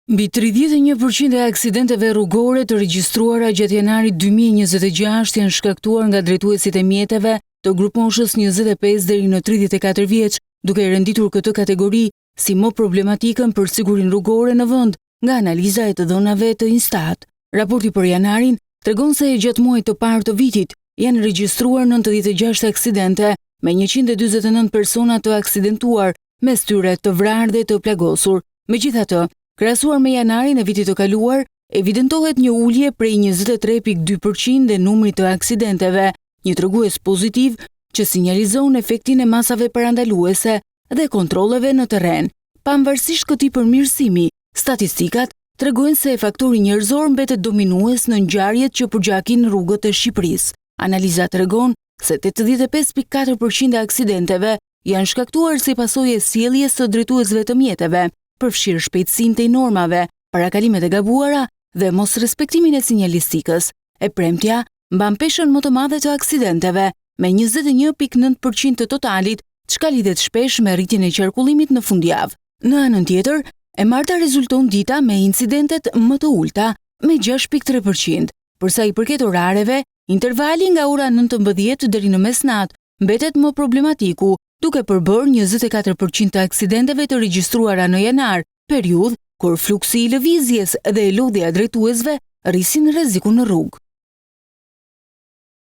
Mbi 31% e aksidenteve rrugore të regjistruara gjatë janarit 2026 janë shkaktuar nga drejtuesit e mjeteve të grupmoshës 25 deri në 34 vjeç, duke renditur këtë kategori si më problematikën për sigurinë rrugore në vend nga analiza e të dhënave të Instat. Raporti për janarin tregon se gjatë muajit të parë të vitit janë regjistruar 96 aksidente me 149 persona të aksidentuar, mes tyre të vrarë dhe të plagosur. Megjithatë, krahasuar me janarin e vitit të kaluar, evidentohet një ulje prej 23.2% dhe numrit të aksidenteve, një tregues pozitiv që sinjalizon efektin e masave parandaluese dhe kontrolleve në terren. Pavarësisht këtij përmirësimi, statistikat tregojnë se faktori njerëzor mbetet dominues në ngjarjet që përgjakin rrugët e Shqipërisë. Analiza tregon se 85.4% e aksidenteve janë shkaktuar si pasojë e sjelljes së drejtuesve të mjeteve, përfshirë shpejtësinë të normave, parakalimet e gabuara dhe mos respektimin e sinjalistikës. E premtja mban peshën më të madhe të aksidenteve, me 21.9% të totalit, çka lidhet shpesh me rritjen e qarkullimit në fundjavë. Në anën tjetër, e marta rezulton dita me incidentet më të ulta, me 6.3%. Përsa i përket orareve, intervali nga ora 19 deri në mesnatë mbetet më problematiku, duke përbërë 24% të aksidenteve të regjistruara në janar, periudhë kur fluksi i lëvizjes dhe lodhja drejtuesve rrisin rrezikun në rrugë.